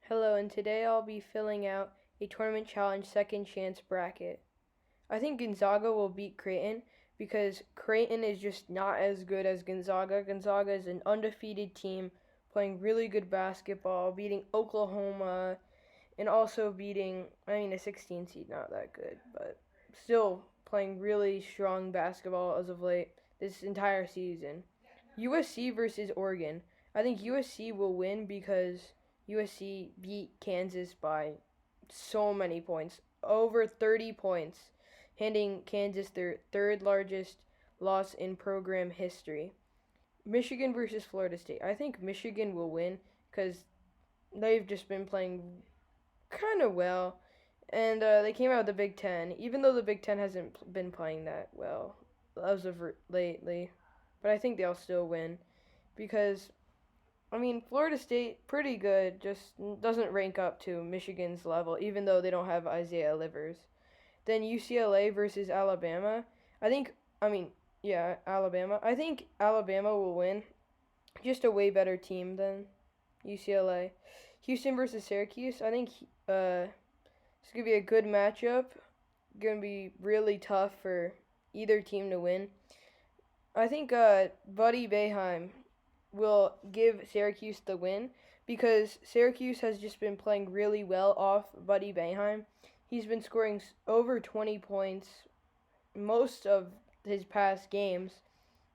Hello, and today I'll be filling out a Tournament Challenge second chance bracket. I think Gonzaga will beat Creighton because Creighton is just not as good as Gonzaga. Gonzaga is an undefeated team playing really good basketball, beating Oklahoma, and also a 16 seed, not that good, but still playing really strong basketball as of late this entire season. USC versus Oregon. I think USC will win because USC beat Kansas by so many points, over 30 points, handing Kansas their third largest loss in program history. Michigan versus Florida State. I think Michigan will win because they've just been playing kind of well, and they came out of the Big Ten, even though the Big Ten hasn't been playing that well as of lately. But I think they'll still win because Florida State pretty good, just doesn't rank up to Michigan's level, even though they don't have Isaiah Livers. Then UCLA versus Alabama. I think I mean yeah, Alabama. I think Alabama will win. Just a way better team than UCLA. Houston versus Syracuse. I think it's gonna be a good matchup. Gonna be really tough for either team to win. I think Buddy Boeheim will give Syracuse the win because Syracuse has just been playing really well off Buddy Boeheim. He's been scoring over 20 points most of his past games,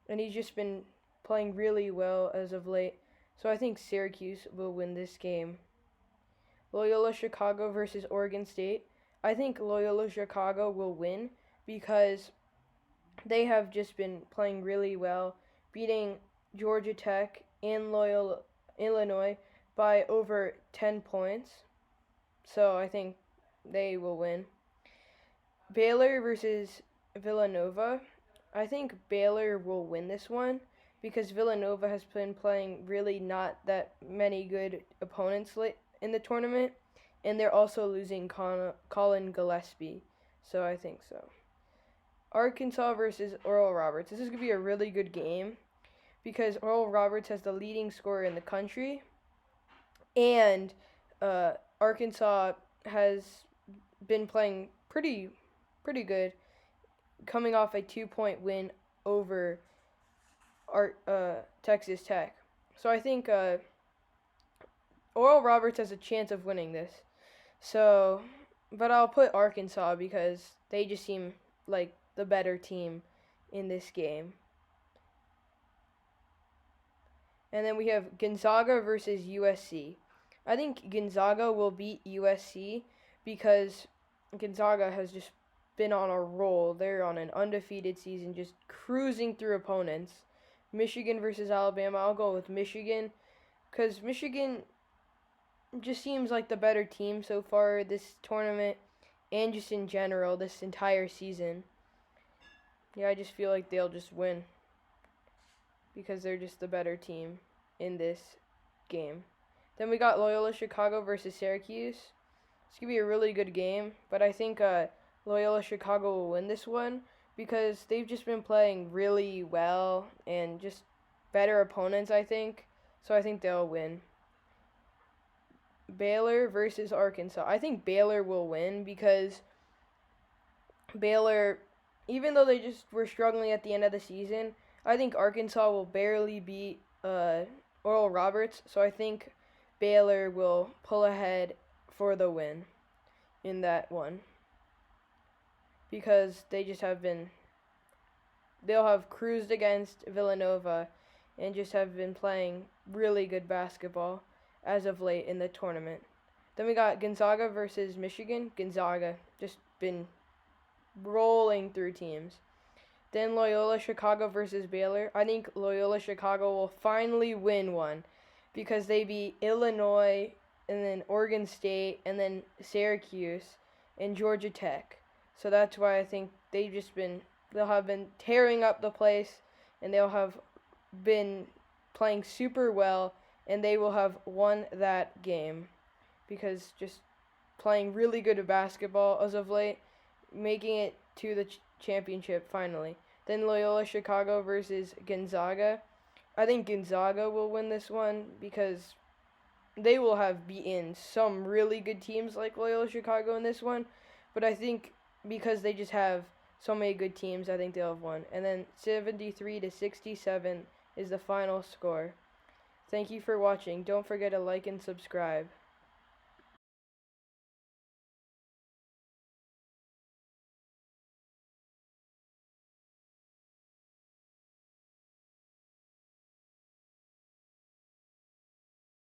and he's just been playing really well as of late. So I think Syracuse will win this game. Loyola Chicago versus Oregon State. I think Loyola Chicago will win because they have just been playing really well, beating Georgia Tech and Loyola Illinois by over 10 points. So I think they will win. Baylor versus Villanova. I think Baylor will win this one because Villanova has been playing really not that many good opponents in the tournament, and they're also losing Colin Gillespie. So I think so. Arkansas versus Oral Roberts. This is going to be a really good game because Oral Roberts has the leading scorer in the country, and Arkansas has been playing pretty good, coming off a 2-point win over Texas Tech. So I think Oral Roberts has a chance of winning this. So, but I'll put Arkansas because they just seem like the better team in this game. And then we have Gonzaga versus USC. I think Gonzaga will beat USC because Gonzaga has just been on a roll. They're on an undefeated season, just cruising through opponents. Michigan versus Alabama. I'll go with Michigan because Michigan just seems like the better team so far this tournament and just in general this entire season. Yeah, I just feel like they'll just win because they're just the better team in this game. Then we got Loyola Chicago versus Syracuse. It's going to be a really good game, but I think Loyola Chicago will win this one because they've just been playing really well and just better opponents, I think. So I think they'll win. Baylor versus Arkansas. I think Baylor will win because Baylor, even though they just were struggling at the end of the season, I think Arkansas will barely beat Oral Roberts. So I think Baylor will pull ahead for the win in that one because they just they'll have cruised against Villanova and just have been playing really good basketball as of late in the tournament. Then we got Gonzaga versus Michigan. Gonzaga just been rolling through teams. Then Loyola Chicago versus Baylor. I think Loyola Chicago will finally win one because they beat Illinois and then Oregon State and then Syracuse and Georgia Tech. So that's why I think they'll have been tearing up the place and they'll have been playing super well and they will have won that game because just playing really good basketball as of late, making it to the championship finally. Then Loyola Chicago versus Gonzaga. I think Gonzaga will win this one because they will have beaten some really good teams like Loyola Chicago in this one, but I think because they just have so many good teams, I think they'll have won. And then 73-67 is the final score. Thank you for watching. Don't forget to like and subscribe.